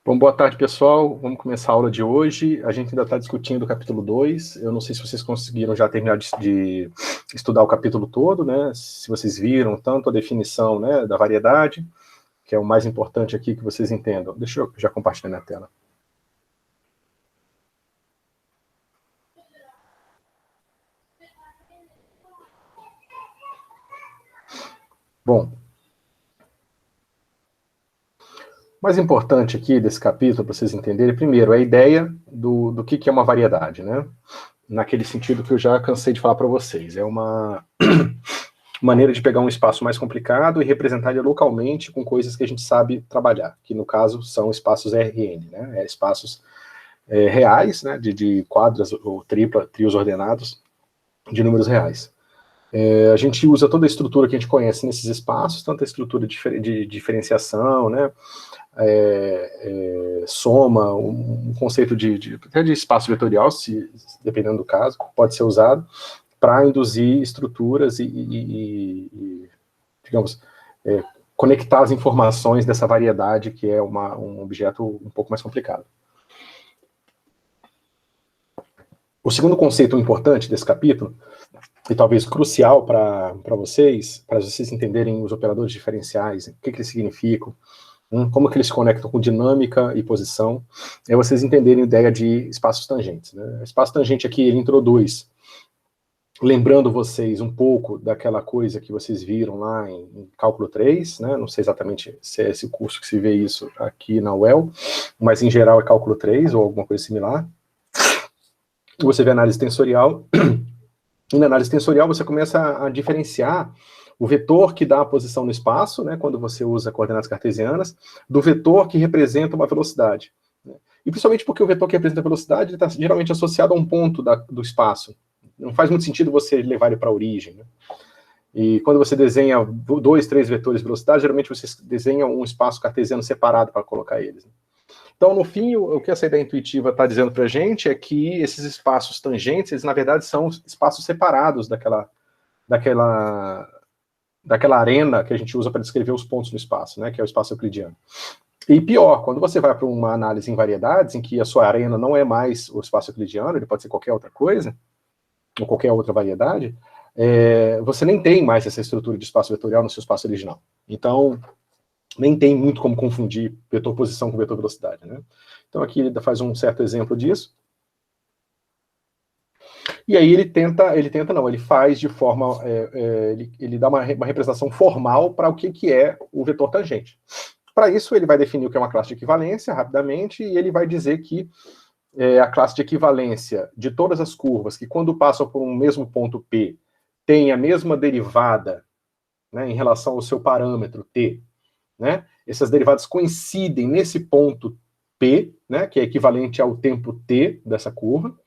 Bom, boa tarde, pessoal. Vamos começar a aula de hoje. A gente ainda está discutindo o capítulo 2. Eu não sei se vocês conseguiram já terminar de estudar o capítulo todo, né? Se vocês viram tanto a definição, né, da variedade, que é o mais importante aqui que vocês entendam. Deixa eu já compartilhar minha tela. Bom, o mais importante aqui desse capítulo, para vocês entenderem, primeiro, é a ideia do que é uma variedade, né? Naquele sentido que eu já cansei de falar para vocês. É uma maneira de pegar um espaço mais complicado e representar ele localmente com coisas que a gente sabe trabalhar, que no caso são espaços RN, né? Espaços reais, né? De quadras ou trios ordenados de números reais. A gente usa toda a estrutura que a gente conhece nesses espaços, tanto a estrutura de diferenciação, né? Soma, um conceito até de espaço vetorial, dependendo do caso, pode ser usado para induzir estruturas digamos, conectar as informações dessa variedade, que é um objeto um pouco mais complicado. O segundo conceito importante desse capítulo, e talvez crucial para vocês entenderem os operadores diferenciais, o que eles significam, como que eles se conectam com dinâmica e posição, é vocês entenderem a ideia de espaços tangentes, né? O espaço tangente aqui, ele introduz, lembrando vocês um pouco daquela coisa que vocês viram lá em Cálculo 3, né? Não sei exatamente se é esse curso que se vê isso aqui na UEL, mas em geral é Cálculo 3 ou alguma coisa similar. Você vê análise tensorial, e na análise tensorial você começa a diferenciar o vetor que dá a posição no espaço, né, quando você usa coordenadas cartesianas, do vetor que representa uma velocidade. Né? E principalmente porque o vetor que representa a velocidade está geralmente associado a um ponto do espaço. Não faz muito sentido você levar ele para a origem. Né? E quando você desenha 2, 3 vetores de velocidade, geralmente você desenha um espaço cartesiano separado para colocar eles. Né? Então, no fim, o que essa ideia intuitiva está dizendo para a gente é que esses espaços tangentes, eles, na verdade, são espaços separados daquela arena que a gente usa para descrever os pontos no espaço, né, que é o espaço euclidiano. E pior, quando você vai para uma análise em variedades, em que a sua arena não é mais o espaço euclidiano, ele pode ser qualquer outra coisa, ou qualquer outra variedade, você nem tem mais essa estrutura de espaço vetorial no seu espaço original. Então, nem tem muito como confundir vetor posição com vetor velocidade, né? Então aqui ele faz um certo exemplo disso. E aí ele faz de forma, ele dá uma representação formal para o que é o vetor tangente. Para isso ele vai definir o que é uma classe de equivalência rapidamente, e ele vai dizer que a classe de equivalência de todas as curvas que quando passam por um mesmo ponto P tem a mesma derivada, né, em relação ao seu parâmetro T, né? Essas derivadas coincidem nesse ponto P, né, que é equivalente ao tempo T dessa curva.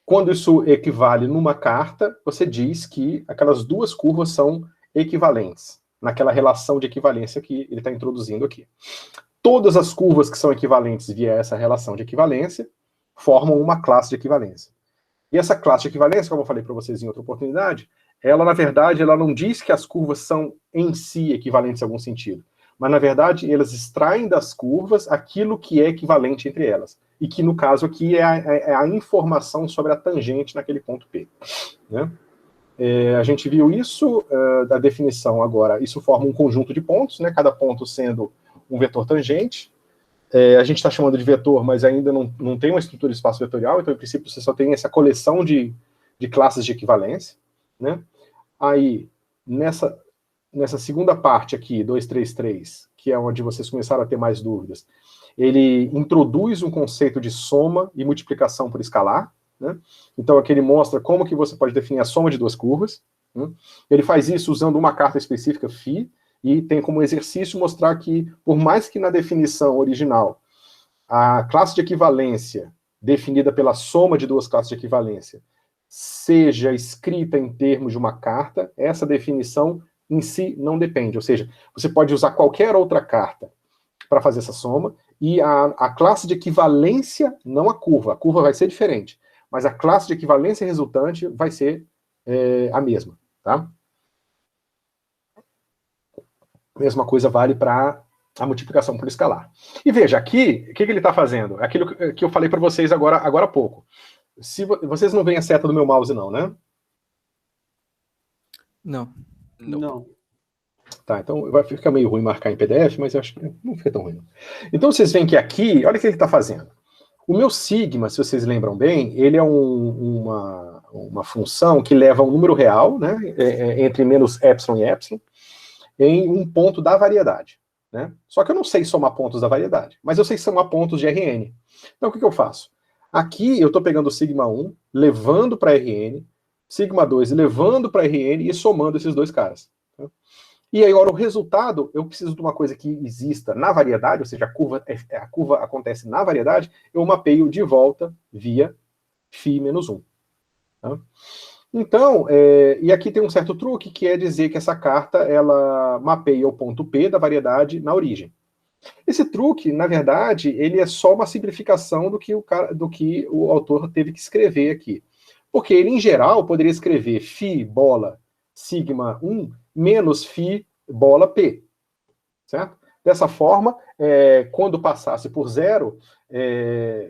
Quando isso equivale numa carta, você diz que aquelas duas curvas são equivalentes, naquela relação de equivalência que ele está introduzindo aqui. Todas as curvas que são equivalentes via essa relação de equivalência formam uma classe de equivalência. E essa classe de equivalência, como eu falei para vocês em outra oportunidade, ela, na verdade, ela não diz que as curvas são em si equivalentes em algum sentido, mas, na verdade, elas extraem das curvas aquilo que é equivalente entre elas, e que, no caso aqui, é a informação sobre a tangente naquele ponto P. Né? A gente viu isso, da definição agora, isso forma um conjunto de pontos, né? Cada ponto sendo um vetor tangente. A gente está chamando de vetor, mas ainda não tem uma estrutura de espaço vetorial, então, em princípio, você só tem essa coleção de classes de equivalência. Né? Aí, nessa segunda parte aqui, 233, que é onde vocês começaram a ter mais dúvidas, ele introduz um conceito de soma e multiplicação por escalar, né? Então aqui ele mostra como que você pode definir a soma de duas curvas, né? Ele faz isso usando uma carta específica, φ, e tem como exercício mostrar que, por mais que na definição original, a classe de equivalência definida pela soma de duas classes de equivalência seja escrita em termos de uma carta, essa definição em si não depende, ou seja, você pode usar qualquer outra carta para fazer essa soma, e a classe de equivalência, não a curva vai ser diferente, mas a classe de equivalência resultante vai ser a mesma, tá? Mesma coisa vale para a multiplicação por escalar. E veja, aqui, o que ele está fazendo? Aquilo que eu falei para vocês agora há pouco. Se vocês não veem a seta do meu mouse, não, né? Não. Não. Tá, então vai ficar meio ruim marcar em PDF, mas eu acho que não fica tão ruim. Então vocês veem que aqui, olha o que ele está fazendo. O meu sigma, se vocês lembram bem, ele é uma função que leva um número real, né, entre menos epsilon e epsilon, em um ponto da variedade. Né? Só que eu não sei somar pontos da variedade, mas eu sei somar pontos de Rn. Então o que eu faço? Aqui eu estou pegando o sigma 1, levando para Rn, sigma 2 levando para Rn e somando esses dois caras. Tá? E aí, agora, o resultado, eu preciso de uma coisa que exista na variedade, ou seja, a curva acontece na variedade, eu mapeio de volta via φ menos 1. Tá? Então, e aqui tem um certo truque, que é dizer que essa carta, ela mapeia o ponto P da variedade na origem. Esse truque, na verdade, ele é só uma simplificação do que o autor teve que escrever aqui. Porque ele, em geral, poderia escrever φ bola sigma 1 menos φ bola P. Certo? Dessa forma, quando passasse por zero,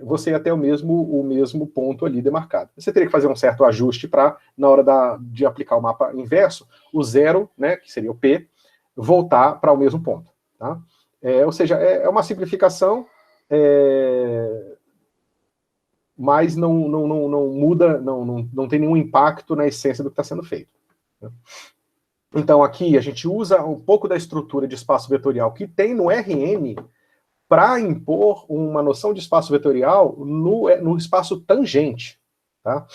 você ia ter o mesmo ponto ali demarcado. Você teria que fazer um certo ajuste para, na hora de aplicar o mapa inverso, o zero, né, que seria o P, voltar para o mesmo ponto. Tá? Ou seja, é uma simplificação, mas não muda, não tem nenhum impacto na essência do que está sendo feito. Então, aqui a gente usa um pouco da estrutura de espaço vetorial que tem no Rn para impor uma noção de espaço vetorial no espaço tangente. Tá?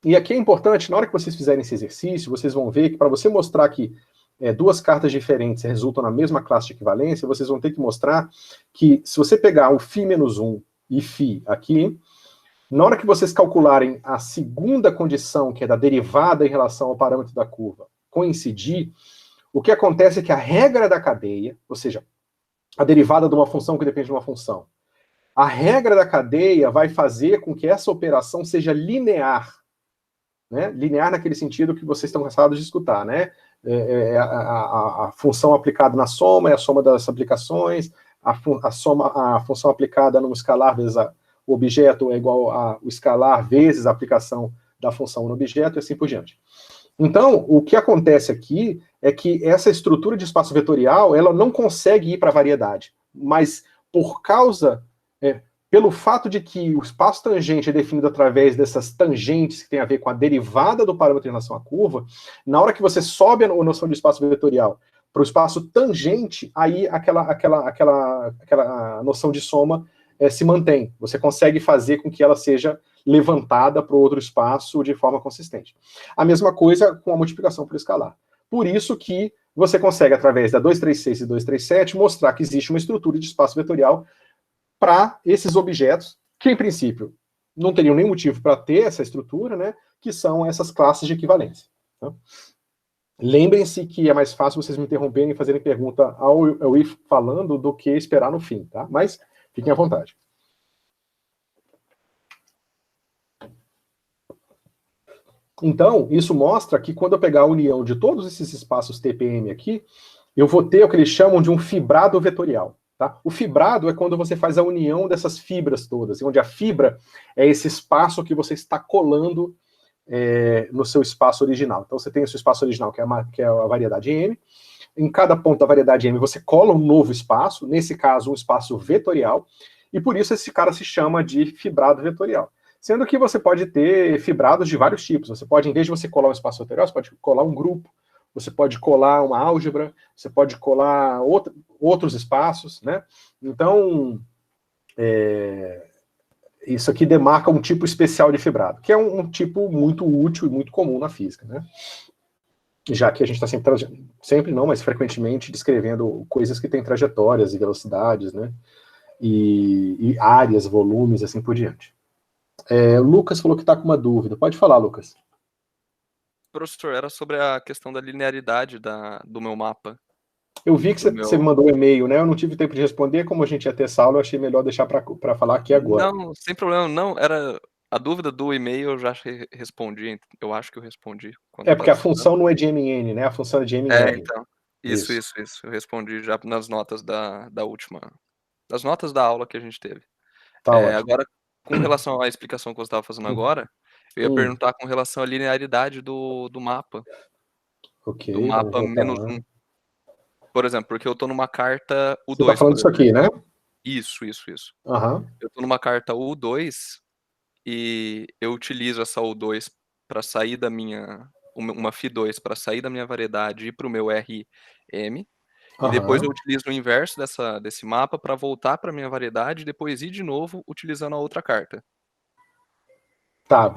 E aqui é importante, na hora que vocês fizerem esse exercício, vocês vão ver que para você mostrar que duas cartas diferentes resultam na mesma classe de equivalência, vocês vão ter que mostrar que se você pegar o φ menos 1 e φ aqui, na hora que vocês calcularem a segunda condição, que é da derivada em relação ao parâmetro da curva, coincidir, o que acontece é que a regra da cadeia, ou seja, a derivada de uma função que depende de uma função, a regra da cadeia vai fazer com que essa operação seja linear. Né? Linear naquele sentido que vocês estão cansados de escutar, né? A função aplicada na soma é a soma das aplicações, a função aplicada no escalar vezes o objeto é igual ao escalar vezes a aplicação da função no objeto e assim por diante. Então, o que acontece aqui é que essa estrutura de espaço vetorial, ela não consegue ir para a variedade, mas pelo fato de que o espaço tangente é definido através dessas tangentes que tem a ver com a derivada do parâmetro em relação à curva, na hora que você sobe a noção de espaço vetorial para o espaço tangente, aí aquela noção de soma se mantém. Você consegue fazer com que ela seja levantada para o outro espaço de forma consistente. A mesma coisa com a multiplicação por escalar. Por isso que você consegue, através da 236 e 237, mostrar que existe uma estrutura de espaço vetorial para esses objetos, que em princípio não teriam nenhum motivo para ter essa estrutura, né, que são essas classes de equivalência. Tá? Lembrem-se que é mais fácil vocês me interromperem e fazerem pergunta ao eu ir falando do que esperar no fim, tá? Mas fiquem à vontade. Então, isso mostra que quando eu pegar a união de todos esses espaços TPM aqui, eu vou ter o que eles chamam de um fibrado vetorial. Tá? O fibrado é quando você faz a união dessas fibras todas, onde a fibra é esse espaço que você está colando no seu espaço original. Então você tem o seu espaço original, que é a variedade M. Em cada ponto da variedade M você cola um novo espaço, nesse caso um espaço vetorial, e por isso esse cara se chama de fibrado vetorial. Sendo que você pode ter fibrados de vários tipos. Você pode, em vez de você colar um espaço vetorial, você pode colar um grupo, você pode colar uma álgebra, você pode colar outros espaços, né? Então, isso aqui demarca um tipo especial de fibrado, que é um tipo muito útil e muito comum na física, né? Já que a gente está sempre não, mas frequentemente descrevendo coisas que têm trajetórias e velocidades, né? E áreas, volumes, assim por diante. O Lucas falou que está com uma dúvida. Pode falar, Lucas. Professor, era sobre a questão da linearidade do meu mapa. Eu vi que você me mandou um e-mail, né? Eu não tive tempo de responder, como a gente ia ter essa aula, eu achei melhor deixar para falar aqui agora. Não, sem problema, não. Era a dúvida do e-mail, eu já respondi. Eu acho que eu respondi. Porque a função não é de MN, né? A função é de MR. Então. Isso. Eu respondi já nas notas da última. Das notas da aula que a gente teve. Tá ótimo. Agora, com relação à explicação que você estava fazendo agora, eu ia Hum, perguntar com relação à linearidade do mapa. ok, Do vamos mapa voltar menos lá. um. Por exemplo, porque eu tô numa carta Você tá U2, falando por disso exemplo. aqui, né? Isso. Aham. Eu tô numa carta U2 e eu utilizo essa U2 para sair da minha uma Fi2 para sair da minha variedade e ir para o meu RM, e depois eu Aham. utilizo o inverso desse mapa para voltar para minha variedade e depois ir de novo utilizando a outra carta. Tá,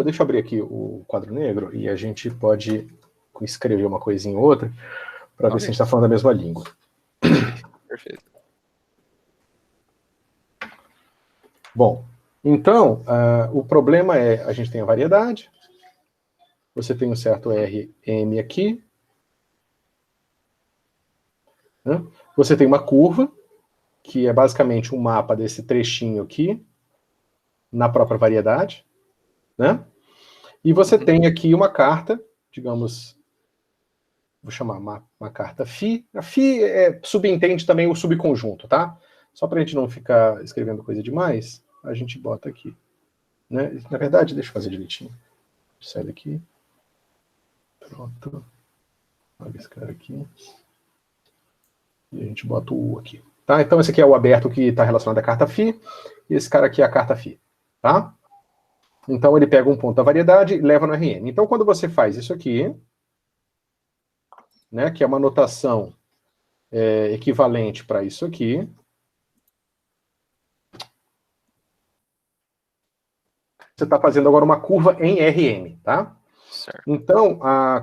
deixa eu abrir aqui o quadro negro e a gente pode escrever uma coisinha ou outra para ver se a Ok, gente está falando a mesma língua. perfeito. Bom, então, o problema é, a gente tem a variedade, você tem um certo RM aqui, né? Você tem uma curva, que é basicamente um mapa desse trechinho aqui, na própria variedade, né? E você Uhum. tem aqui uma carta, digamos, vou chamar uma carta Φ. A Φ subentende também o subconjunto, tá? Só para a gente não ficar escrevendo coisa demais, a gente bota aqui. Né? Na verdade, deixa eu fazer direitinho. Sai daqui. Pronto. Olha esse cara aqui. E a gente bota o U aqui. Tá? Então esse aqui é o aberto que está relacionado à carta Φ, e esse cara aqui é a carta Φ. Tá? Então ele pega um ponto da variedade e leva no Rn. Então quando você faz isso aqui, né, que é uma notação equivalente para isso aqui, você está fazendo agora uma curva em Rm, tá? Certo. Então,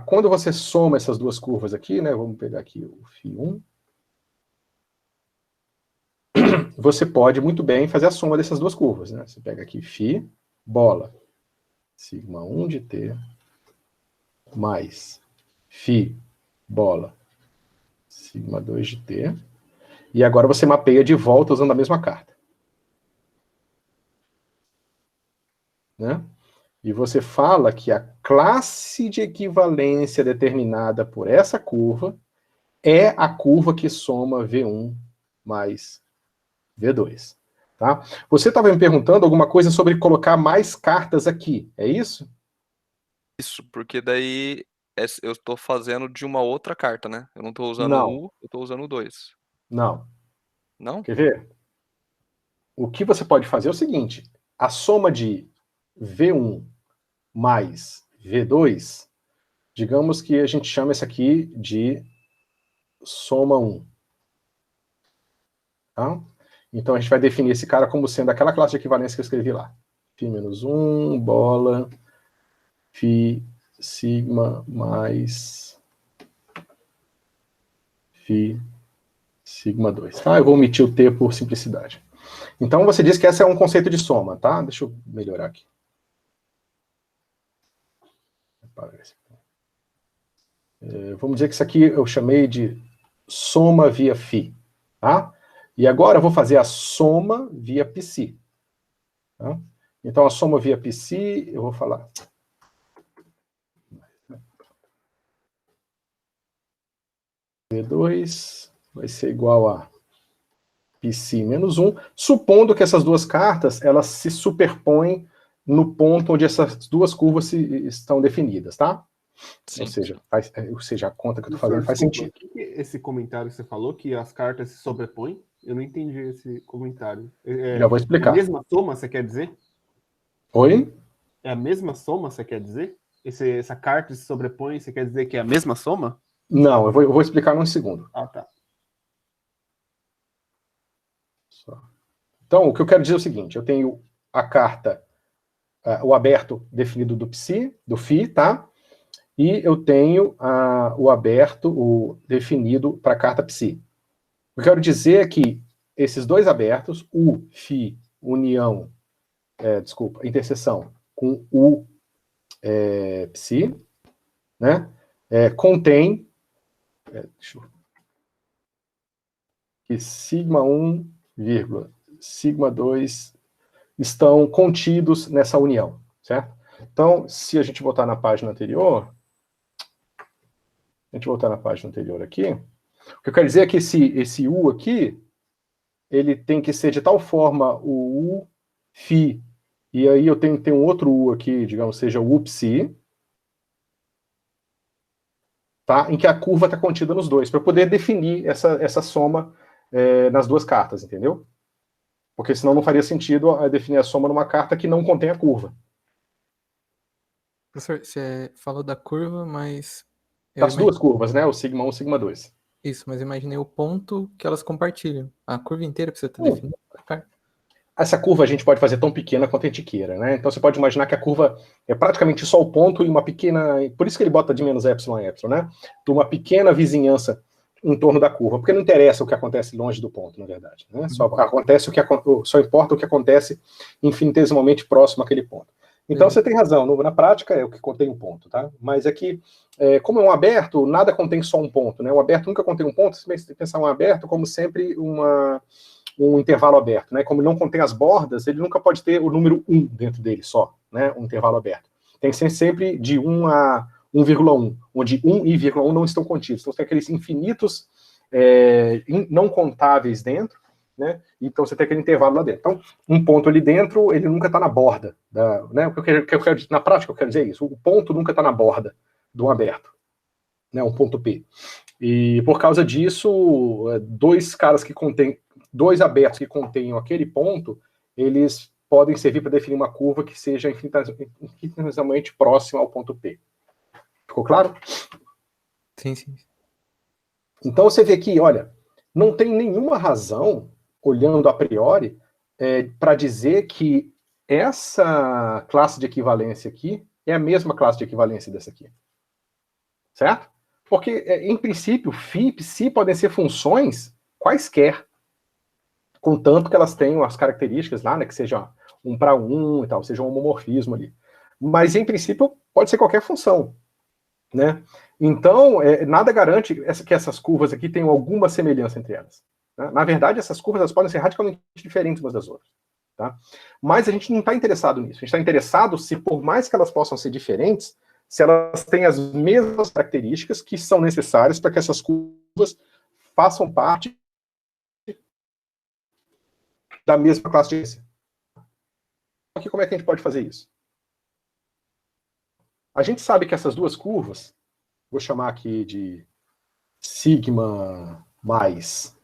quando você soma essas duas curvas aqui, né, vamos pegar aqui o Φ1, você pode muito bem fazer a soma dessas duas curvas, né? Você pega aqui Φ, bola, sigma 1 de T, mais Φ, bola, sigma 2 de T, e agora você mapeia de volta usando a mesma carta. Né? E você fala que a classe de equivalência determinada por essa curva é a curva que soma V1 mais V2. Tá? Você estava me perguntando alguma coisa sobre colocar mais cartas aqui, é isso? Isso, porque daí eu estou fazendo de uma outra carta, né? Eu não estou usando Não, o U, eu estou usando o 2. não. Não? Quer ver? O que você pode fazer é o seguinte, a soma de V1 mais V2, digamos que a gente chama isso aqui de soma 1. Tá? Então a gente vai definir esse cara como sendo aquela classe de equivalência que eu escrevi lá. Φ menos 1, bola, Φ sigma mais Φ sigma 2. Tá? Eu vou omitir o T por simplicidade. Então você diz que esse é um conceito de soma, tá? Deixa eu melhorar aqui. Vamos dizer que isso aqui eu chamei de soma via Φ. Tá? E agora eu vou fazer a soma via Psi. Tá? Então a soma via Psi, eu vou falar. V2 vai ser igual a Psi menos 1, supondo que essas duas cartas elas se superpõem no ponto onde essas duas curvas estão definidas, tá? Ou Sim. seja, a conta que eu estou Professor, fazendo faz desculpa, sentido. o que é esse comentário que você falou, que as cartas se sobrepõem? Eu não entendi esse comentário. Já vou É a explicar. mesma soma, você quer dizer? Oi? É a mesma soma, você quer dizer? Essa carta se sobrepõe, você quer dizer que é a mesma soma? Não, eu vou explicar num segundo. Ah, tá. Então, o que eu quero dizer é o seguinte, eu tenho a carta, o aberto definido do Psi, do Φ, tá? E eu tenho o aberto, o definido para a carta Psi. O que eu quero dizer é que esses dois abertos, U, Φ, união, interseção com U, Psi, né, contém que sigma 1, sigma 2 estão contidos nessa união, certo? Então, se a gente voltar na página anterior, A gente voltar na página anterior aqui. O que eu quero dizer é que esse U aqui, ele tem que ser de tal forma o U Φ, e aí eu tenho que ter um outro U aqui, digamos, seja o U Psi, tá? Em que a curva está contida nos dois, para eu poder definir essa soma nas duas cartas, entendeu? Porque senão não faria sentido definir a soma numa carta que não contém a curva. Professor, você falou da curva, mas... Das duas curvas, né? O sigma 1 e o sigma 2. Isso, mas eu imaginei o ponto que elas compartilham. A curva inteira precisa estar definida. Essa curva a gente pode fazer tão pequena quanto a gente queira, né? Então você pode imaginar que a curva é praticamente só o ponto e uma pequena... Por isso que ele bota de menos epsilon a epsilon, né? De uma pequena vizinhança em torno da curva, porque não interessa o que acontece longe do ponto, na verdade, né? Só importa o que acontece infinitesimalmente próximo àquele ponto. Então você tem razão, na prática é o que contém um ponto, tá? Mas aqui, como é um aberto, nada contém só um ponto, né? O aberto nunca contém um ponto, você tem que pensar um aberto como sempre um intervalo aberto, né? Como ele não contém as bordas, ele nunca pode ter o número 1 dentro dele só, né? Um intervalo aberto. Tem que ser sempre de 1 a 1,1, onde 1 e 1,1 não estão contidos. Então, tem aqueles infinitos não contáveis dentro, né? Então, você tem aquele intervalo lá dentro. Então, um ponto ali dentro, ele nunca está na borda. Né? Na prática, eu quero dizer isso. O ponto nunca está na borda de um aberto. Né? Um ponto P. E, por causa disso, dois abertos que contenham aquele ponto, eles podem servir para definir uma curva que seja infinitamente próxima ao ponto P. Ficou claro? Sim, sim. Então você vê que, olha, não tem nenhuma razão, olhando a priori, para dizer que essa classe de equivalência aqui é a mesma classe de equivalência dessa aqui. Certo? Porque, em princípio, Φ e Psi podem ser funções quaisquer, contanto que elas tenham as características lá, né, que seja 1 para 1 e tal, seja um homomorfismo ali. Mas, em princípio, pode ser qualquer função. Né? Então, nada garante que essas curvas aqui tenham alguma semelhança entre elas. Né? Na verdade, essas curvas elas podem ser radicalmente diferentes umas das outras. Tá? Mas a gente não está interessado nisso. A gente está interessado se, por mais que elas possam ser diferentes, se elas têm as mesmas características que são necessárias para que essas curvas façam parte da mesma classe de ciência. Aqui, como é que a gente pode fazer isso? A gente sabe que essas duas curvas, vou chamar aqui de sigma mais.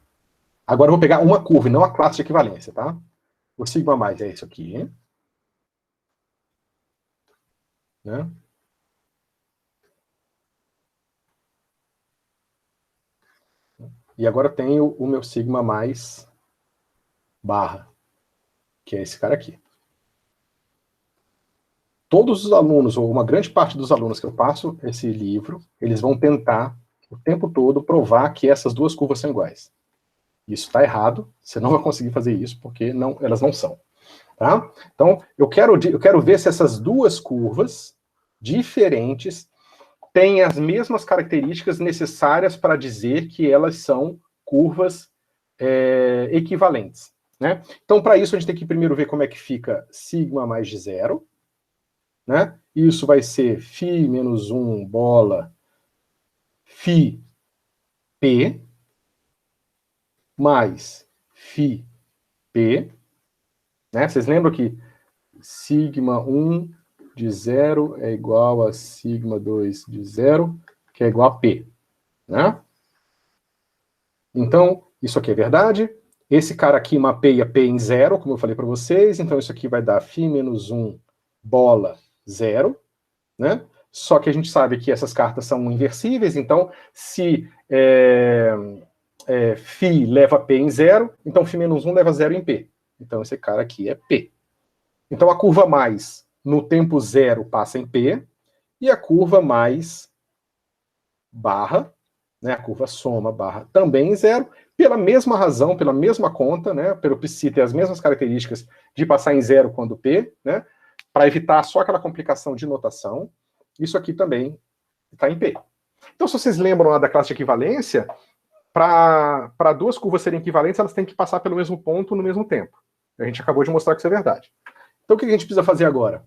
Agora eu vou pegar uma curva e não a classe de equivalência, tá? O sigma mais é isso aqui. Né? E agora eu tenho o meu sigma mais barra, que é esse cara aqui. Todos os alunos, ou uma grande parte dos alunos que eu passo esse livro, eles vão tentar o tempo todo provar que essas duas curvas são iguais. Isso está errado, você não vai conseguir fazer isso, porque elas não são. Tá? Então, eu quero ver se essas duas curvas diferentes têm as mesmas características necessárias para dizer que elas são curvas equivalentes. Né? Então, para isso, a gente tem que primeiro ver como é que fica sigma mais de zero. Né? Isso vai ser φ menos 1 bola φ p mais φ p. Né? Vocês lembram que sigma 1 de 0 é igual a sigma 2 de 0, que é igual a p. Né? Então, isso aqui é verdade. Esse cara aqui mapeia p em 0, como eu falei para vocês. Então, isso aqui vai dar φ menos 1 bola 0, né? Só que a gente sabe que essas cartas são inversíveis, então se φ leva P em 0, então φ menos 1 leva 0 em P. Então esse cara aqui é P. Então a curva mais no tempo 0 passa em P, e a curva mais barra, né, a curva soma barra também em 0, pela mesma razão, pela mesma conta, né, pelo Psi ter as mesmas características de passar em 0 quando P, né, para evitar só aquela complicação de notação, isso aqui também está em P. Então, se vocês lembram lá da classe de equivalência, para duas curvas serem equivalentes, elas têm que passar pelo mesmo ponto no mesmo tempo. A gente acabou de mostrar que isso é verdade. Então, o que a gente precisa fazer agora?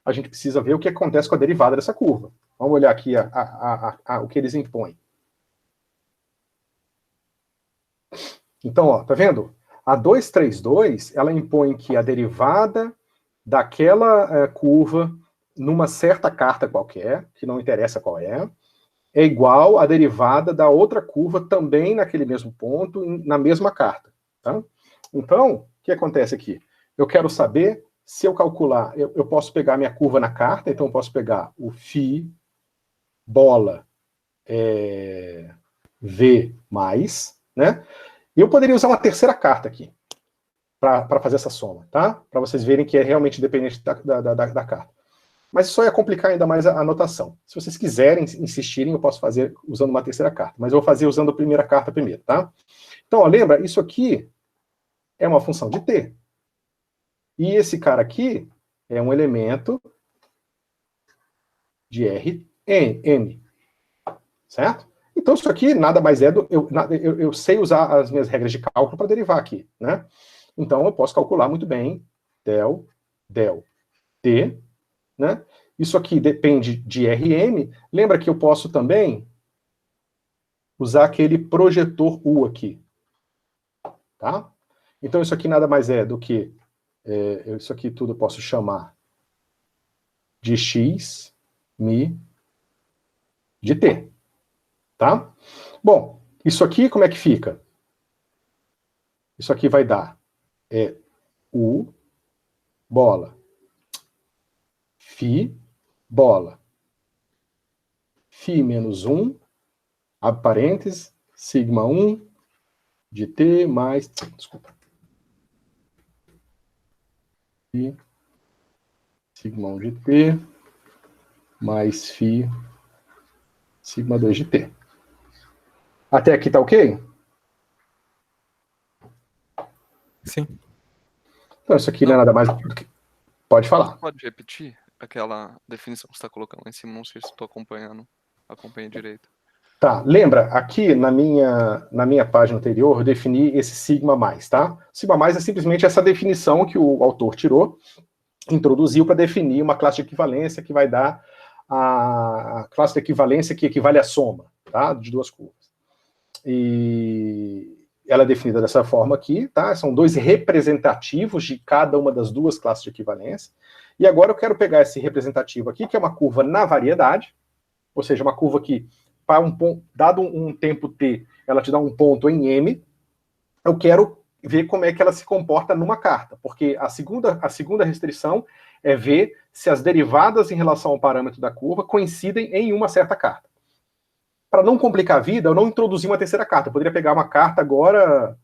a gente precisa ver o que acontece com a derivada dessa curva. Vamos olhar aqui o que eles impõem. Então, ó, tá vendo? A 232, ela impõe que a derivada daquela curva numa certa carta qualquer, que não interessa qual é igual à derivada da outra curva também naquele mesmo ponto, na mesma carta. Tá? Então, o que acontece aqui? Eu quero saber se eu calcular, eu posso pegar minha curva na carta, então eu posso pegar o φ bola V mais, né? E eu poderia usar uma terceira carta aqui, para fazer essa soma, tá? Para vocês verem que é realmente dependente da carta. Mas isso ia complicar ainda mais a notação. Se vocês quiserem, insistirem, eu posso fazer usando uma terceira carta. Mas eu vou fazer usando a primeira carta primeiro, tá? Então, ó, lembra, isso aqui é uma função de t. E esse cara aqui é um elemento de Rn. Certo? Então, isso aqui nada mais é do... Eu sei usar as minhas regras de cálculo para derivar aqui, né? Então, eu posso calcular muito bem del t, né? Isso aqui depende de Rm. Lembra que eu posso também usar aquele projetor U aqui. Tá? Então, isso aqui nada mais é do que... isso aqui tudo eu posso chamar de x, mi, de t. Tá? Bom, isso aqui como é que fica? Isso aqui vai dar U, bola, φ, bola, φ menos 1, abre parênteses, sigma 1 de t mais... Desculpa. Φ, sigma 1 de t mais φ, sigma 2 de t. Até aqui tá ok? Sim. Então, isso aqui não é nada mais do que... Pode falar. Pode repetir aquela definição que você está colocando lá em cima? Não sei se estou acompanhando. Acompanha direito. Tá, lembra, aqui na minha página anterior, eu defini esse sigma mais, tá? Sigma mais é simplesmente essa definição que o autor tirou, introduziu para definir uma classe de equivalência que vai dar a classe de equivalência que equivale à soma, tá? De duas curvas. E ela é definida dessa forma aqui, tá? São dois representativos de cada uma das duas classes de equivalência. E agora eu quero pegar esse representativo aqui, que é uma curva na variedade, ou seja, uma curva que, para dado um tempo t, ela te dá um ponto em m. Eu quero ver como é que ela se comporta numa carta, porque a segunda restrição é ver se as derivadas em relação ao parâmetro da curva coincidem em uma certa carta. Para não complicar a vida, eu não introduzi uma terceira carta. Eu poderia pegar uma carta agora,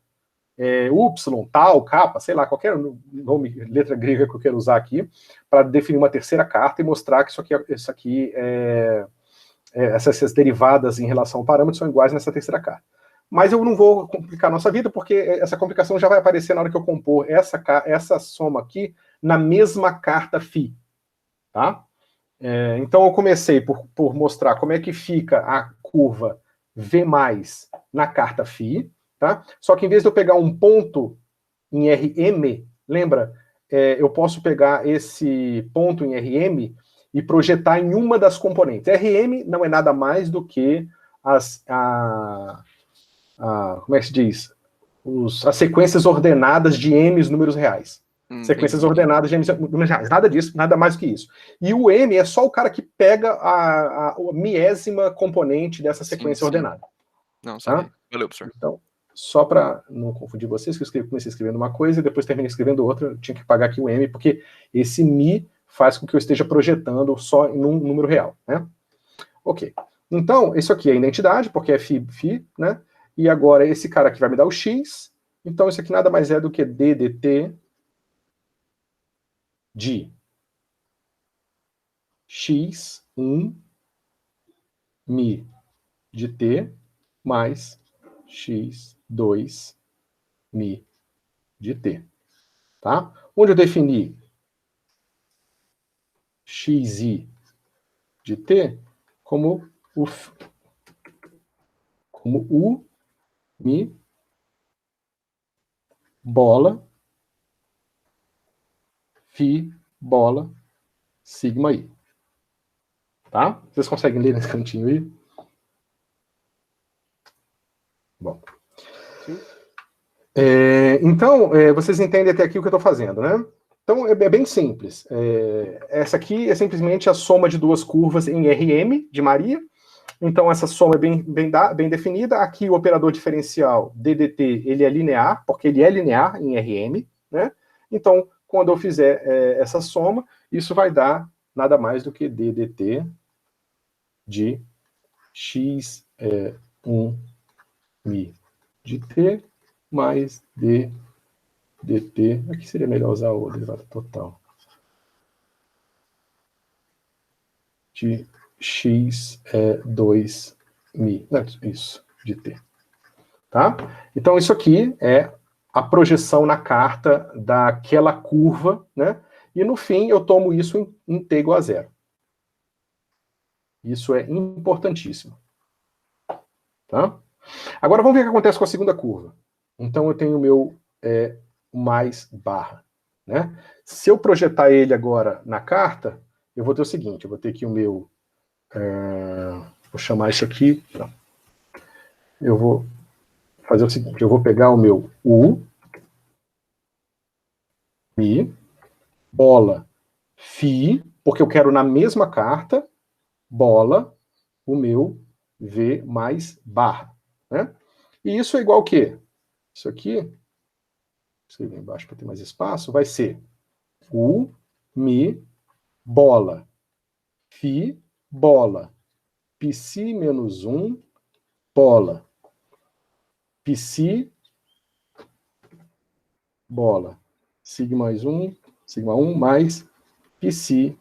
Y, tal, kappa, sei lá, qualquer nome, letra grega que eu quero usar aqui, para definir uma terceira carta e mostrar que essas derivadas em relação ao parâmetro são iguais nessa terceira carta. Mas eu não vou complicar a nossa vida, porque essa complicação já vai aparecer na hora que eu compor essa soma aqui na mesma carta φ. Tá? Então eu comecei por mostrar como é que fica a curva V+, na carta φ, tá? Só que em vez de eu pegar um ponto em Rm, lembra, eu posso pegar esse ponto em Rm e projetar em uma das componentes. Rm não é nada mais do que como é que se diz? As sequências ordenadas de m's números reais. Sequências ordenadas de m's números reais. Nada disso, nada mais do que isso. E o m é só o cara que pega a miésima componente dessa sequência ordenada. Não, sabe. Tá? Valeu, professor. Então, só para não confundir vocês, que eu comecei escrevendo uma coisa e depois terminei escrevendo outra, eu tinha que pagar aqui o m, porque esse mi faz com que eu esteja projetando só em um número real, né? Ok. Então, isso aqui é a identidade, porque é φ, né? E agora esse cara aqui vai me dar o x, então isso aqui nada mais é do que d dt de x1 mi de t mais x2 mi de t. Tá? Onde eu defini xi de t como u mi bola fi bola sigma i. Tá? Vocês conseguem ler nesse cantinho aí? Bom. Sim. Então, vocês entendem até aqui o que eu estou fazendo, né? Então, é bem simples. Essa aqui é simplesmente a soma de duas curvas em Rm de Maria. Então, essa soma é bem definida. Aqui, o operador diferencial, ddt, ele é linear, porque ele é linear em Rm, né? Então, quando eu fizer essa soma, isso vai dar nada mais do que ddt de x 1mi de t mais dt, aqui seria melhor usar o derivada total, de x 2mi, isso, de t. Tá? Então, isso aqui é a projeção na carta daquela curva, né? E no fim, eu tomo isso em t igual a zero. Isso é importantíssimo. Tá? Agora, vamos ver o que acontece com a segunda curva. Então, eu tenho o meu mais barra. Né? Se eu projetar ele agora na carta, eu vou ter o seguinte, eu vou ter aqui o meu... vou chamar isso aqui... Não. Eu vou fazer o seguinte, eu vou pegar o meu U, Mi, bola, Fi, porque eu quero na mesma carta, bola, o meu V mais barra. Né? E isso é igual ao quê? Isso aqui, escrever embaixo para ter mais espaço, vai ser U, Mi, bola, Fi, bola, Psi menos 1, bola, Psi, bola, sigma mais 1, sigma 1 mais Psi,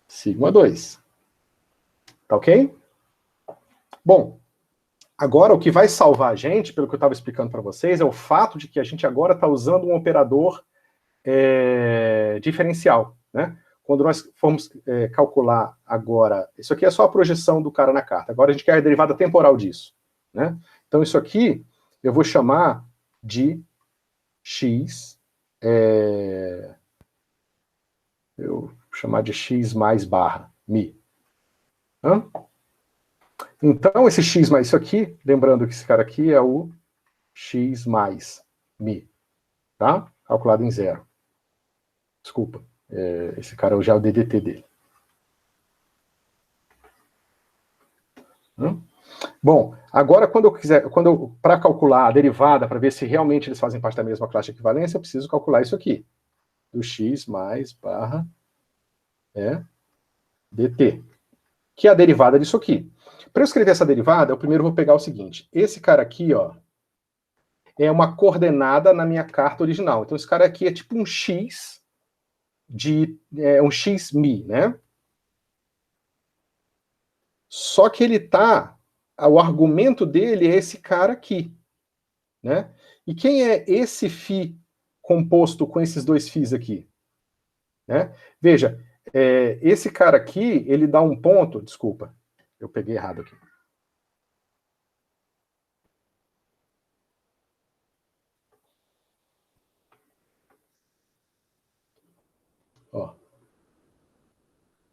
sigma 2. Tá ok? Bom, agora o que vai salvar a gente, pelo que eu estava explicando para vocês, é o fato de que a gente agora está usando um operador diferencial, né? Quando nós formos calcular agora, isso aqui é só a projeção do cara na carta, agora a gente quer a derivada temporal disso, né? Então isso aqui eu vou chamar de x, eu vou chamar de x mais barra, mi. Hã? Então esse x mais isso aqui, lembrando que esse cara aqui é o x mais mi, tá? Calculado em zero. Desculpa, esse cara já é o DDT dele. Bom, agora quando eu quiser, para calcular a derivada, para ver se realmente eles fazem parte da mesma classe de equivalência, eu preciso calcular isso aqui, do x mais barra dt, que é a derivada disso aqui. Para eu escrever essa derivada, eu primeiro vou pegar o seguinte, esse cara aqui, ó, é uma coordenada na minha carta original. Então esse cara aqui é tipo um x um x mi, né? Só que ele tá, o argumento dele é esse cara aqui, né? E quem é esse φ composto com esses dois φs aqui? Né? Veja, esse cara aqui, ele dá um ponto, desculpa, eu peguei errado aqui. Ó.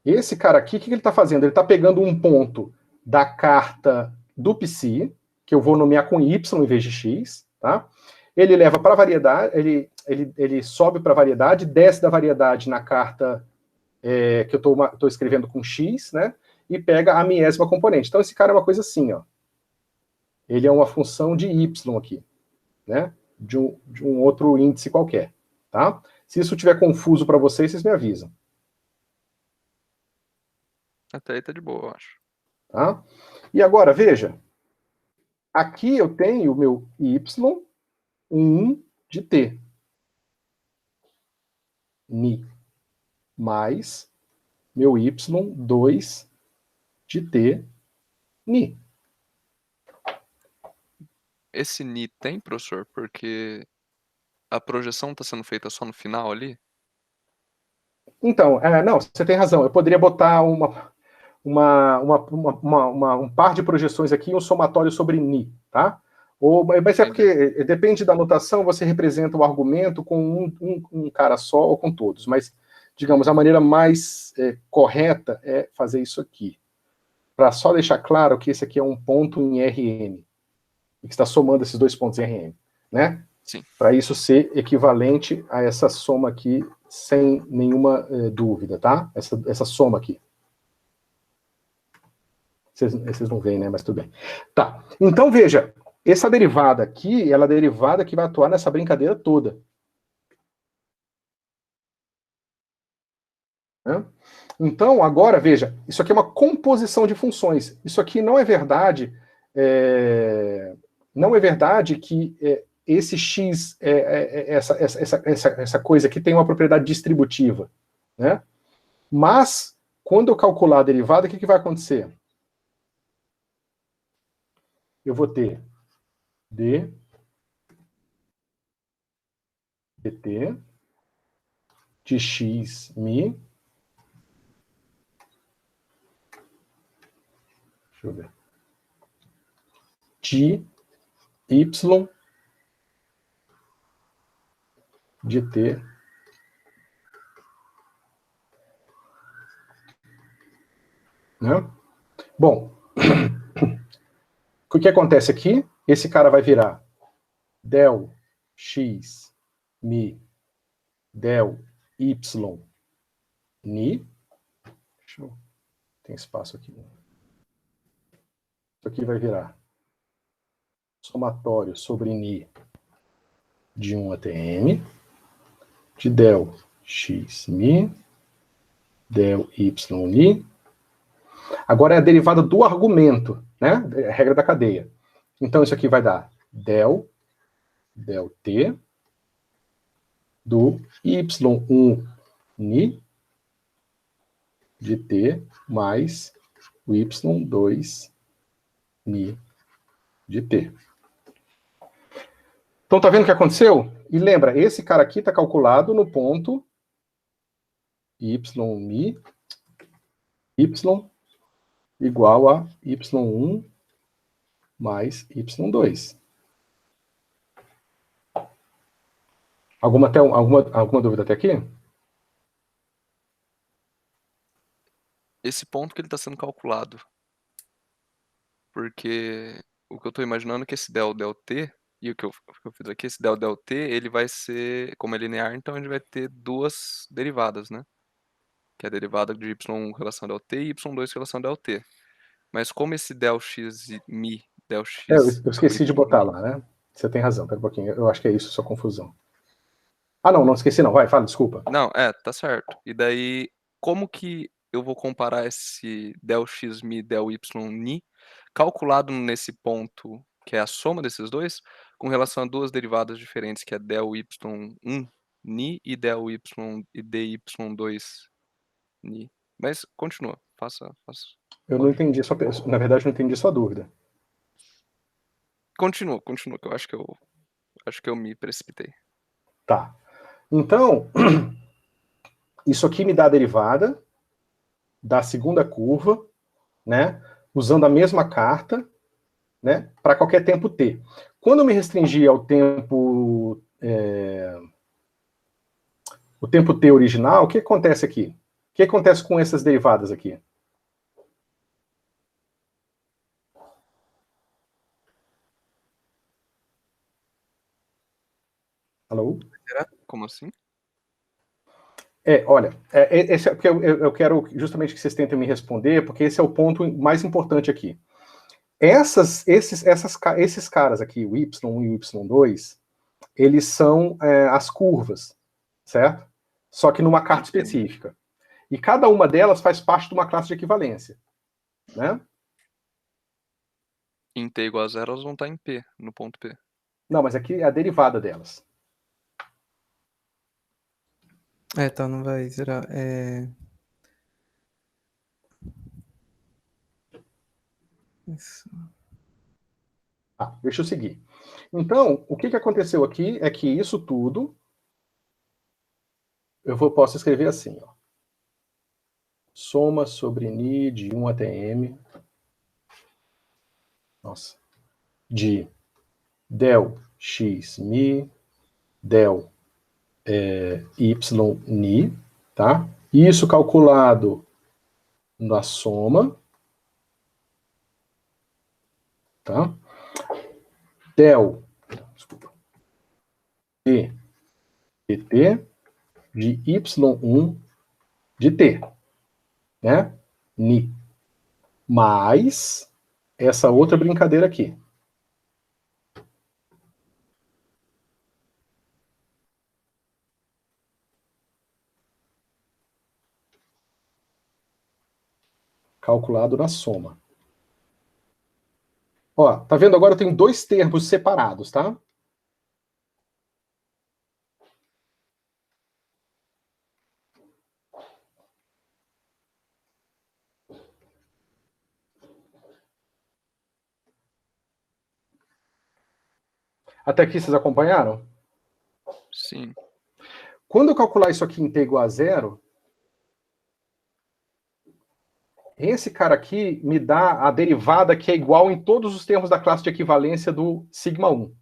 Esse cara aqui, o que ele está fazendo? Ele está pegando um ponto da carta do Psi, que eu vou nomear com Y em vez de X, tá? Ele leva para a variedade, ele sobe para a variedade, desce da variedade na carta que eu estou escrevendo com X, né? E pega a miésima componente. Então esse cara é uma coisa assim, ó. Ele é uma função de Y aqui, né? De um outro índice qualquer, tá? Se isso estiver confuso para vocês, vocês me avisam. Até aí tá de boa, eu acho. Tá? E agora, veja. Aqui eu tenho o meu y1 de t. Ni. Mais meu y2 de t. Ni. Esse ni tem, professor? Porque a projeção tá sendo feita só no final ali? Então, não, você tem razão. Eu poderia botar um par de projeções aqui e um somatório sobre ni, tá? Mas é porque depende da notação, você representa o argumento com um cara só ou com todos. Mas, digamos, a maneira mais correta é fazer isso aqui. Para só deixar claro que esse aqui é um ponto em Rn, e que está somando esses dois pontos em Rn, né? Sim. Para isso ser equivalente a essa soma aqui, sem nenhuma dúvida, tá? Essa soma aqui. Vocês não veem, né? Mas tudo bem. Tá. Então, veja, essa derivada aqui, ela é a derivada que vai atuar nessa brincadeira toda. Né? Então, agora, veja, isso aqui é uma composição de funções. Isso aqui não é verdade, não é verdade que esse x, essa coisa aqui tem uma propriedade distributiva. Né? Mas, quando eu calcular a derivada, o que vai acontecer? Eu vou ter d dt de x mi. Deixa eu ver. De y de t né? Bom, o que acontece aqui? Esse cara vai virar del x mi del y ni. Deixa eu... Tem espaço aqui. Isso aqui vai virar somatório sobre ni de 1 até m de del x mi del y ni. Agora é a derivada do argumento, né? É a regra da cadeia. Então isso aqui vai dar del t do y1 ni de t mais o y2 ni de t. Então tá vendo o que aconteceu? E lembra, esse cara aqui está calculado no ponto y mi y igual a y1 mais y2. Alguma dúvida até aqui? Esse ponto que ele está sendo calculado. Porque o que eu estou imaginando é que esse del t, e o que eu fiz aqui, esse del t, ele vai ser, como é linear, então ele vai ter duas derivadas, né? Que é a derivada de y1 em relação a del t e y2 em relação a del t. Mas como esse del x mi, del x... Eu esqueci de botar lá, né? Você tem razão, pera um pouquinho. Eu acho que é isso, sua confusão. Ah, não esqueci não. Vai, fala, desculpa. Não, tá certo. E daí, como que eu vou comparar esse del x mi, del y ni, calculado nesse ponto, que é a soma desses dois, com relação a duas derivadas diferentes, que é del y1 ni e del y e dy2 ni. Mas continua, faça. Eu não entendi na verdade, não entendi sua dúvida. Continua, que eu acho que eu me precipitei. Tá. Então, isso aqui me dá a derivada da segunda curva, né? Usando a mesma carta, né? Para qualquer tempo t. Quando eu me restringir ao tempo o tempo t original, o que acontece aqui? O que acontece com essas derivadas aqui? Alô? Como assim? Olha, esse é porque eu quero justamente que vocês tentem me responder, porque esse é o ponto mais importante aqui. Esses caras aqui, o y1 e o y2, eles são as curvas, certo? Só que numa carta específica. E cada uma delas faz parte de uma classe de equivalência, né? Em t igual a 0, elas vão estar em p, no ponto p. Não, mas aqui é a derivada delas. Então não vai zerar. Isso. Deixa eu seguir. Então, o que aconteceu aqui é que isso tudo posso escrever assim, ó. Soma sobre ni de 1 até m. Nossa. De del x mi del y ni, tá? Isso calculado na soma, tá? Del, desculpa, de dt de y1 de t, né? Ni. Mais essa outra brincadeira aqui. Calculado na soma. Ó, tá vendo? Agora eu tenho dois termos separados, tá? Até aqui vocês acompanharam? Sim. Quando eu calcular isso aqui em t igual a zero, esse cara aqui me dá a derivada que é igual em todos os termos da classe de equivalência do sigma 1,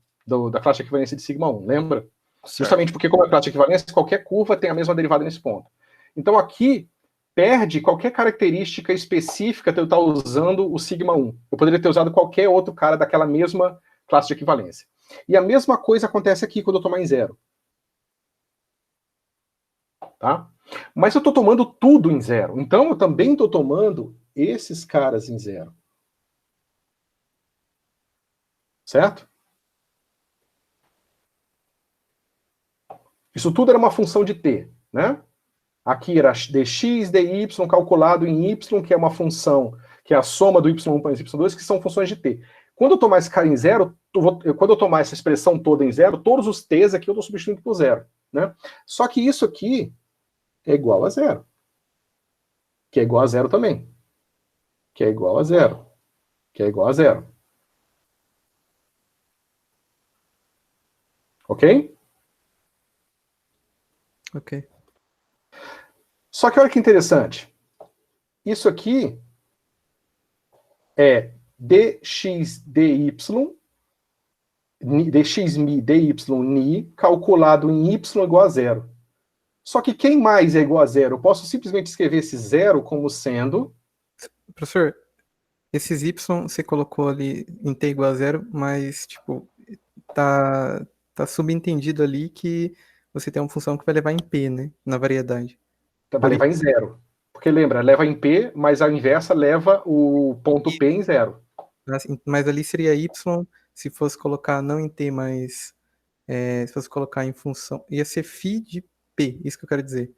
da classe de equivalência de sigma 1, lembra? Certo. Justamente porque, como é classe de equivalência, qualquer curva tem a mesma derivada nesse ponto. Então aqui perde qualquer característica específica de eu estar usando o sigma 1. Eu poderia ter usado qualquer outro cara daquela mesma classe de equivalência. E a mesma coisa acontece aqui quando eu tomar em zero. Tá? Mas eu estou tomando tudo em zero. Então eu também estou tomando esses caras em zero. Certo? Isso tudo era uma função de t, né? Aqui era dx, dy calculado em y, que é uma função, que é a soma do y1 para y2, que são funções de t. Quando eu tomar esse cara em zero, quando eu tomar essa expressão toda em zero, todos os t's aqui eu estou substituindo por zero. Né? Só que isso aqui é igual a zero. Que é igual a zero também. Que é igual a zero. Que é igual a zero. Ok? Ok. Só que olha que interessante. Isso aqui é dx dy, dx mi dy ni, calculado em y igual a zero. Só que quem mais é igual a zero? Eu posso simplesmente escrever esse zero como sendo... Professor, esses y você colocou ali em t igual a zero, mas, tipo, tá subentendido ali que você tem uma função que vai levar em p, né? Na variedade. Vai levar em zero. Porque lembra, leva em p, mas a inversa leva o ponto p em zero. Mas ali seria y, se fosse colocar não em t, mas se fosse colocar em função, ia ser φ de p, isso que eu quero dizer.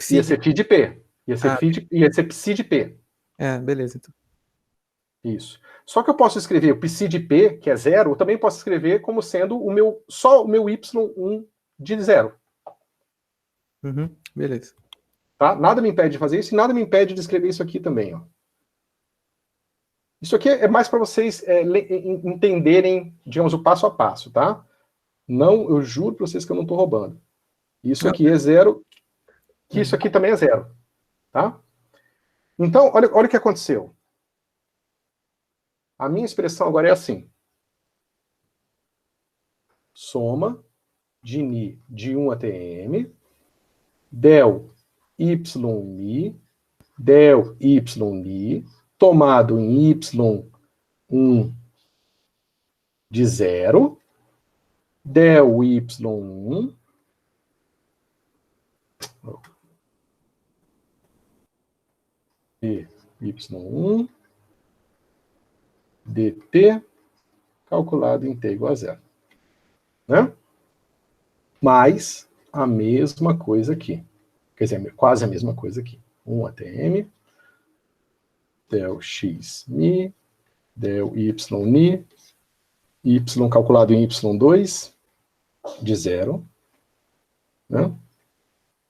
Ia ser φ de p. Ia ser psi de p. Beleza, então. Isso. Só que eu posso escrever o psi de p, que é zero, eu também posso escrever como sendo só o meu y1 de zero. Uhum, beleza. Tá? Nada me impede de fazer isso e nada me impede de escrever isso aqui também. Ó. Isso aqui é mais para vocês entenderem, digamos, o passo a passo, tá? Não, eu juro para vocês que eu não estou roubando. Isso aqui é zero, que isso aqui também é zero. Tá? Então, olha o que aconteceu. A minha expressão agora é assim. Soma de ni de 1 até m, del y mi, del y mi, tomado em y1 de zero, del y1 de y1 dt calculado em t igual a zero. Né? Mais a mesma coisa aqui. Quer dizer, quase a mesma coisa aqui. 1 até m, del x mi, del y ni, y calculado em y2 de zero, né?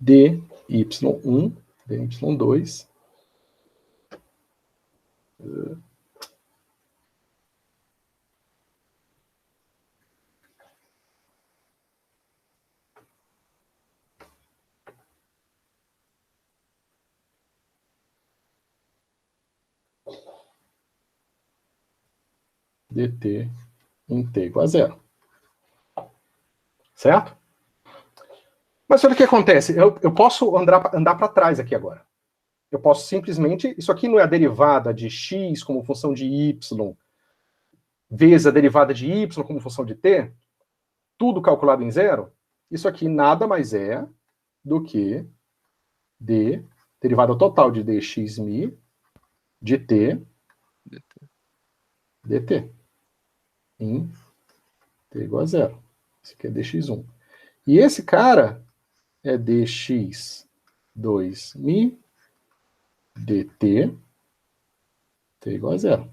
dy1, dy2, dt em t igual a zero. Certo? Mas olha o que acontece, eu posso andar para trás aqui agora. Eu posso simplesmente, isso aqui não é a derivada de x como função de y, vezes a derivada de y como função de t, tudo calculado em zero? Isso aqui nada mais é do que d, derivada total de dxmi, de t, dt, em t igual a zero. Esse aqui é dx1. E esse cara é dx2mi, dt, t igual a zero.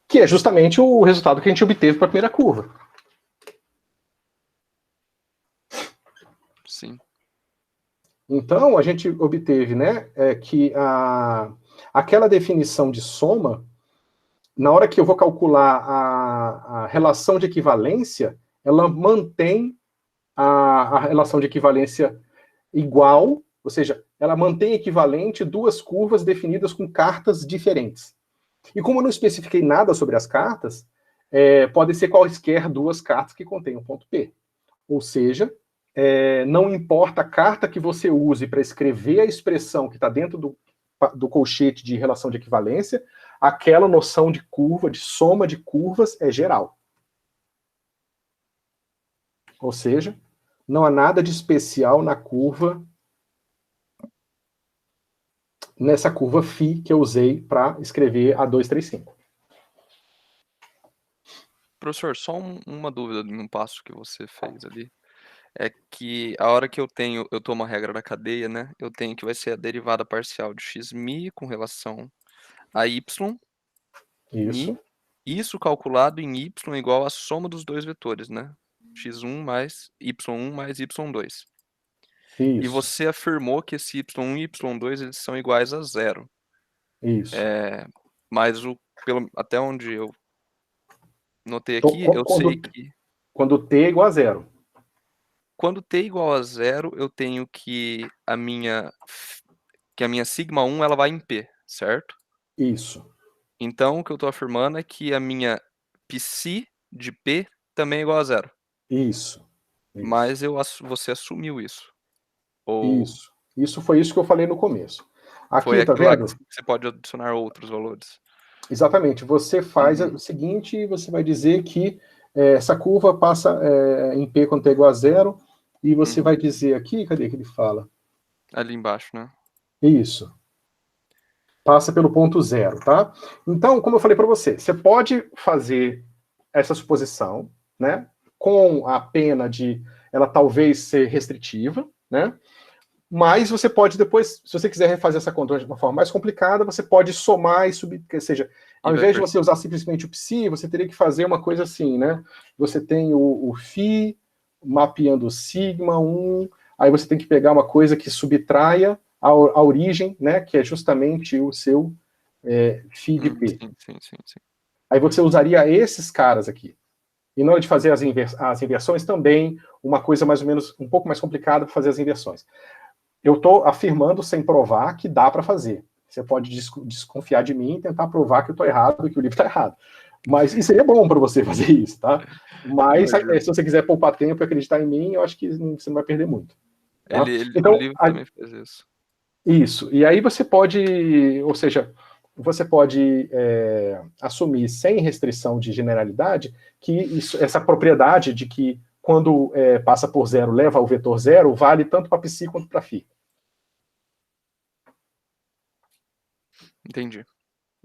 Que é justamente o resultado que a gente obteve para a primeira curva. Sim. Então, a gente obteve, né, que aquela definição de soma, na hora que eu vou calcular a relação de equivalência, ela mantém a relação de equivalência igual, ou seja, ela mantém equivalente duas curvas definidas com cartas diferentes. E como eu não especifiquei nada sobre as cartas, podem ser quaisquer duas cartas que contêm um ponto P. Ou seja, não importa a carta que você use para escrever a expressão que está dentro do colchete de relação de equivalência, aquela noção de curva, de soma de curvas, é geral. Ou seja, não há nada de especial na curva, nessa curva φ que eu usei para escrever a 235. Professor, só uma dúvida em um passo que você fez ali. É que a hora que eu tomo a regra da cadeia, né? Eu tenho que vai ser a derivada parcial de xmi com relação a y, Isso, isso calculado em y igual à soma dos dois vetores, né? x1 mais y2. E isso, você afirmou que esse y1 e y2 eles são iguais a zero. isso. Mas até onde eu notei Então, aqui, eu sei que quando t é igual a zero. quando t igual a zero, eu tenho que a minha sigma1 ela vai em p, certo? Isso, Então, o que eu estou afirmando é que a minha psi de p também é igual a zero. isso. Mas você assumiu isso. Ou Isso. Isso foi isso que eu falei no começo. foi Aqui, tá aquilo lá vendo? que você pode adicionar outros valores. Exatamente. Você faz o seguinte, você vai dizer que essa curva passa em P quando t é igual a zero, e você vai dizer aqui, cadê que ele fala? Ali embaixo, né? Isso. Passa pelo ponto zero, tá? Então, como eu falei para você, você pode fazer essa suposição, né? Com a pena de ela talvez ser restritiva, né? Mas você pode depois, se você quiser refazer essa conta de uma forma mais complicada, você pode somar e subir, ou seja, ao invés de você usar simplesmente o psi, você teria que fazer uma coisa assim, né? Você tem o φ mapeando o sigma 1, aí você tem que pegar uma coisa que subtraia a origem, né? Que é justamente o seu φ de p. Sim. Aí você usaria esses caras aqui. E na hora de fazer as inversões também, uma coisa mais ou menos, um pouco mais complicada para fazer as inversões. Eu estou afirmando sem provar que dá para fazer. Você pode desconfiar de mim e tentar provar que eu estou errado e que o livro está errado. Mas isso seria bom para você fazer isso, tá? Mas se você quiser poupar tempo e acreditar em mim, eu acho que você não vai perder muito. Tá? Então, o livro também fez isso. Isso. E aí você pode, ou seja, você pode assumir sem restrição de generalidade que essa propriedade de que quando passa por zero leva ao vetor zero vale tanto para psi quanto para φ. Entendi.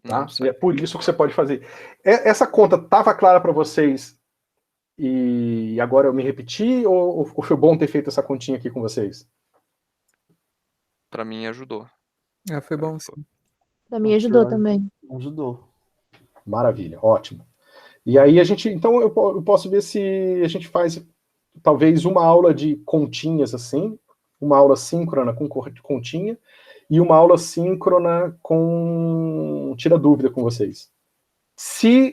Tá? E é por isso que você pode fazer. Essa conta estava clara para vocês e agora eu me repeti ou foi bom ter feito essa continha aqui com vocês? Para mim ajudou. Foi bom, sim. Para mim ajudou também. Ajudou. Maravilha, ótimo. E aí então eu posso ver se a gente faz talvez uma aula de continhas assim, uma aula síncrona com continha e uma aula síncrona com tira dúvida com vocês.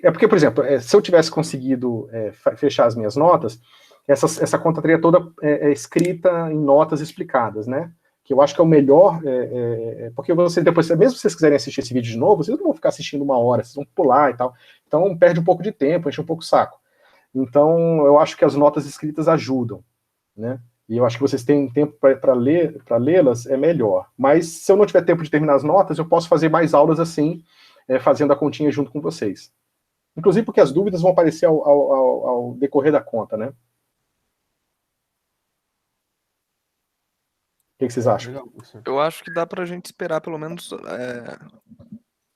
É porque, por exemplo, se eu tivesse conseguido fechar as minhas notas, essa conta teria toda escrita em notas explicadas, né? Que eu acho que é o melhor, porque vocês depois, mesmo se vocês quiserem assistir esse vídeo de novo, vocês não vão ficar assistindo uma hora, vocês vão pular e tal. Então perde um pouco de tempo, enche um pouco o saco. Então, eu acho que as notas escritas ajudam, né? E eu acho que vocês têm tempo para lê-las, é melhor. Mas se eu não tiver tempo de terminar as notas, eu posso fazer mais aulas assim, fazendo a continha junto com vocês. Inclusive porque as dúvidas vão aparecer ao decorrer da conta, né? O que vocês acham? Legal, professor. Eu acho que dá pra gente esperar pelo menos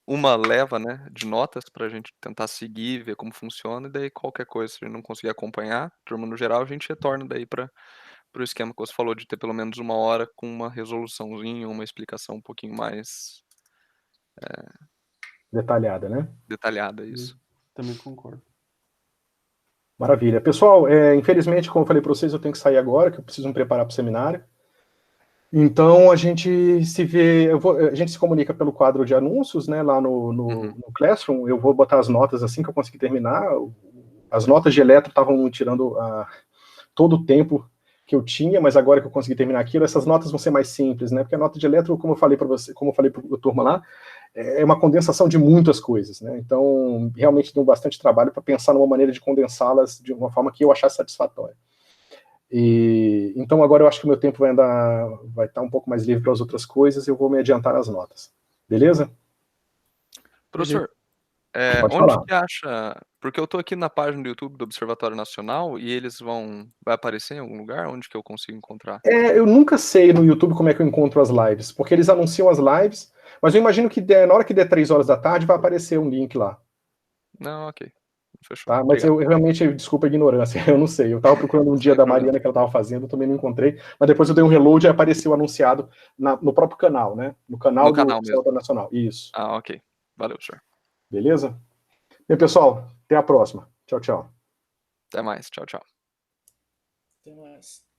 uma leva, né, de notas pra gente tentar seguir, ver como funciona, e daí qualquer coisa, se a gente não conseguir acompanhar, turma no geral, a gente retorna daí pro esquema que você falou de ter pelo menos 1 hora com uma resoluçãozinha, uma explicação um pouquinho mais Detalhada, né? detalhada, isso. Também concordo. Maravilha. Pessoal, infelizmente, como eu falei para vocês, eu tenho que sair agora, que eu preciso me preparar para o seminário. Então, a gente se vê, a gente se comunica pelo quadro de anúncios, né, lá no Classroom. Eu vou botar as notas assim que eu conseguir terminar. As notas de eletro estavam tirando todo o tempo que eu tinha, mas agora que eu consegui terminar aquilo, essas notas vão ser mais simples, né, porque a nota de eletro, como eu falei para você, como eu falei para a turma lá, é uma condensação de muitas coisas, né, então realmente deu bastante trabalho para pensar numa maneira de condensá-las de uma forma que eu achasse satisfatória. Então agora eu acho que o meu tempo vai estar um pouco mais livre para as outras coisas e eu vou me adiantar nas notas. Beleza? Professor, Pode onde falar. que acha... Porque eu tô aqui na página do YouTube do Observatório Nacional e eles vai aparecer em algum lugar? Onde que eu consigo encontrar? Eu nunca sei no YouTube como é que eu encontro as lives, porque eles anunciam as lives, mas eu imagino que na hora que der 3 horas da tarde vai aparecer um link lá. Não, ok. Fechou. Tá? Mas eu realmente, desculpa a ignorância, eu não sei. Eu estava procurando um dia Sem da problema. Mariana que ela estava fazendo, eu também não encontrei, mas depois eu dei um reload e apareceu anunciado no próprio canal, né? No canal No do canal mesmo. Observatório Nacional. Isso. Ah, ok. Valeu, senhor. Beleza? Bem, pessoal, até a próxima. Tchau, tchau. Até mais. Tchau, tchau. Até mais.